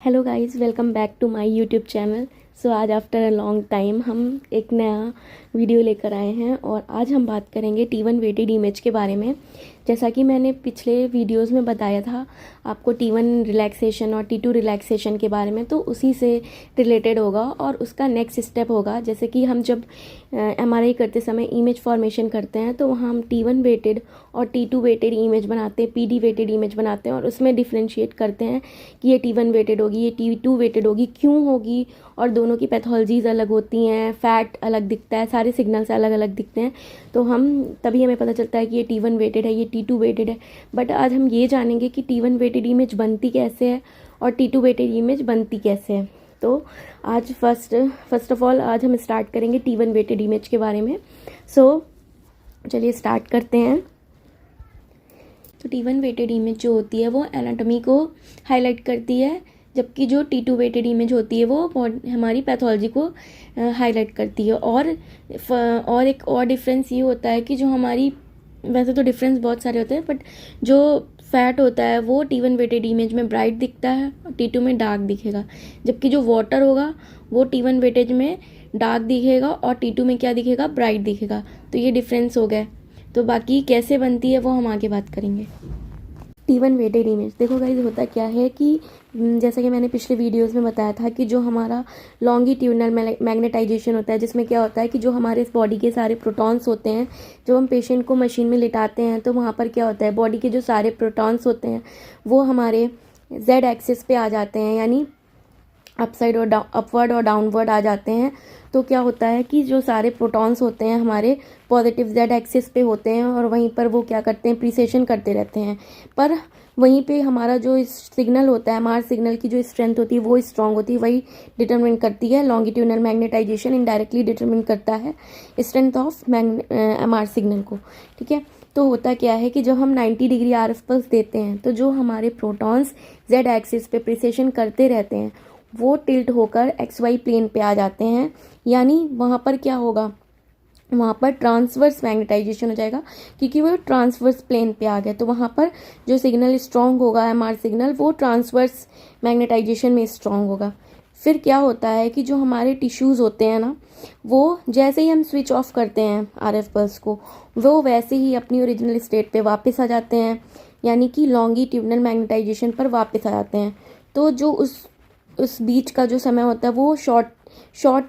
Hello guys, welcome back to my YouTube channel. So आज after a long time हम एक नया video लेकर आए हैं और आज हम बात करेंगे T1 वेटेड इमेज के बारे में। जैसा कि मैंने पिछले वीडियोस में बताया था आपको T1 रिलैक्सेशन और T2 रिलैक्सेशन के बारे में, तो उसी से रिलेटेड होगा और उसका नेक्स्ट स्टेप होगा। जैसे कि हम जब MRI करते समय इमेज फॉर्मेशन करते हैं तो वहाँ हम T1 वेटेड और T2 वेटेड इमेज बनाते हैं, PD वेटेड इमेज बनाते हैं और उसमें डिफ्रेंशिएट करते हैं कि ये T1 वेटेड होगी, ये T2 वेटेड होगी, क्यों होगी, और दोनों की पैथोलॉजीज अलग होती हैं, फैट अलग दिखता है, सारे सिग्नल्स अलग अलग दिखते हैं। तो हम तभी हमें पता चलता है कि ये T1 वेटेड है, ये T2 वेटेड है। बट आज हम ये जानेंगे कि T1 वेटेड इमेज बनती कैसे है और T2 वेटेड इमेज बनती कैसे है। तो आज फर्स्ट ऑफ ऑल आज हम स्टार्ट करेंगे T1 वेटेड इमेज के बारे में। सो चलिए स्टार्ट करते हैं। तो T1 वेटेड इमेज जो होती है वो एनाटॉमी को हाईलाइट करती है, जबकि जो T2 वेटेड इमेज होती है वो हमारी पैथोलॉजी को हाईलाइट करती है। और एक और डिफरेंस ये होता है कि जो हमारी, वैसे तो डिफरेंस बहुत सारे होते हैं, बट जो फैट होता है वो T1 वेटेड इमेज में ब्राइट दिखता है और T2 में डार्क दिखेगा, जबकि जो वाटर होगा वो T1 वेटेज में डार्क दिखेगा और T2 में क्या दिखेगा, ब्राइट दिखेगा। तो ये डिफरेंस हो गया। तो बाकी कैसे बनती है वो हम आगे बात करेंगे। T1 वेटेड इमेज, देखो गाइस होता क्या है कि जैसा कि मैंने पिछले वीडियोस में बताया था कि जो हमारा लॉन्गिट्यूडनल मैग्नेटाइजेशन होता है, जिसमें क्या होता है कि जो हमारे इस बॉडी के सारे प्रोटॉन्स होते हैं, जब हम पेशेंट को मशीन में लिटाते हैं तो वहाँ पर क्या होता है, बॉडी के जो सारे प्रोटॉन्स होते हैं वो हमारे Z एक्सिस पे आ जाते हैं, यानी अपसाइड और अपवर्ड और डाउनवर्ड आ जाते हैं। तो क्या होता है कि जो सारे प्रोटॉन्स होते हैं हमारे पॉजिटिव Z एक्सिस पे होते हैं और वहीं पर वो क्या करते हैं, प्रीसेशन करते रहते हैं। पर वहीं पे हमारा जो सिग्नल होता है, हमारे सिग्नल की जो स्ट्रेंथ होती है वो स्ट्रांग होती है, वही डिटरमिन करती है। लॉन्गिट्यूडनल मैग्नेटाइजेशन इनडायरेक्टली डिटरमिन करता है स्ट्रेंथ ऑफ MR सिग्नल को। ठीक है, तो होता क्या है कि जब हम 90 डिग्री RF पल्स देते हैं तो जो हमारे प्रोटॉन्स Z एक्सिस पे प्रीसेशन करते रहते हैं वो टिल्ट होकर XY प्लेन पे आ जाते हैं, यानी वहाँ पर क्या होगा, वहाँ पर ट्रांसवर्स मैग्नेटाइजेशन हो जाएगा, क्योंकि वो ट्रांसवर्स प्लेन पे आ गया। तो वहाँ पर जो सिग्नल स्ट्रांग होगा, MR सिग्नल, वो ट्रांसवर्स मैग्नेटाइजेशन में स्ट्रांग होगा। फिर क्या होता है कि जो हमारे टिश्यूज़ होते हैं ना, वो जैसे ही हम स्विच ऑफ करते हैं RF पल्स को, वो वैसे ही अपनी ओरिजिनल स्टेट पे वापस आ जाते हैं, यानी कि लॉन्गिट्यूडनल मैग्नेटाइजेशन पर वापस आ जाते हैं। तो जो उस बीच का जो समय होता है वो शॉर्ट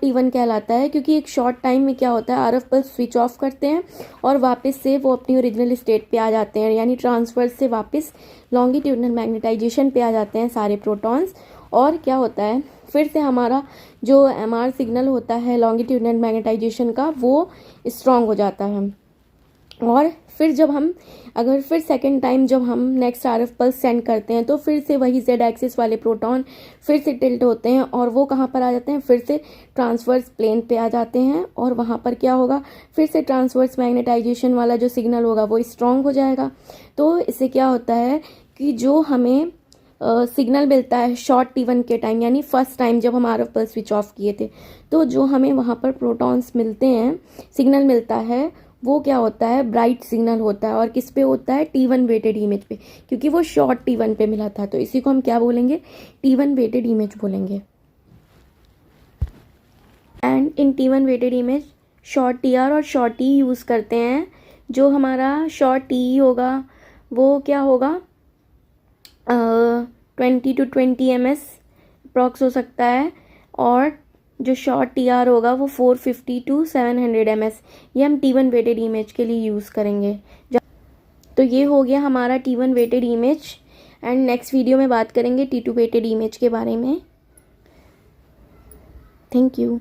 T1 कहलाता है, क्योंकि एक शॉर्ट टाइम में क्या होता है, RF पल्स स्विच ऑफ करते हैं और वापस से वो अपनी ओरिजिनल स्टेट पे आ जाते हैं, यानी ट्रांसफर से वापस लॉन्गिट्यूडनल मैग्नेटाइजेशन पे आ जाते हैं सारे प्रोटॉन्स। और क्या होता है, फिर से हमारा जो MR सिग्नल होता है लॉन्गिट्यूडनल मैग्नेटाइजेशन का वो स्ट्रांग हो जाता है। और फिर जब हम अगर फिर सेकेंड टाइम जब हम नेक्स्ट RF पल्स सेंड करते हैं तो फिर से वही Z एक्सिस वाले प्रोटॉन फिर से टिल्ट होते हैं और वो कहाँ पर आ जाते हैं, फिर से ट्रांसवर्स प्लेन पे आ जाते हैं। और वहाँ पर क्या होगा, फिर से ट्रांसवर्स मैग्नेटाइजेशन वाला जो सिग्नल होगा वो स्ट्रांग हो जाएगा। तो इससे क्या होता है कि जो हमें सिग्नल मिलता है शॉर्ट T1 के टाइम, यानी फर्स्ट टाइम जब हम RF पल्स स्विच ऑफ किए थे, तो जो हमें वहाँ पर प्रोटॉन्स मिलते हैं, सिग्नल मिलता है, वो क्या होता है, ब्राइट सिग्नल होता है। और किस पे होता है, T1 वेटेड इमेज पे, क्योंकि वो शॉर्ट T1 पे मिला था। तो इसी को हम क्या बोलेंगे, T1 वेटेड इमेज बोलेंगे। And in T1 weighted image short TR और शॉर्ट TE यूज़ करते हैं। जो हमारा शॉर्ट TE होगा वो क्या होगा, 20 to 20 ms अप्रॉक्स हो सकता है, और जो शॉर्ट TR होगा वो 450 to 700 ms, ये हम T1 वेटेड इमेज के लिए यूज़ करेंगे। तो ये हो गया हमारा T1 weighted image. And next video में बात करेंगे T2 वेटेड इमेज के बारे में। Thank you.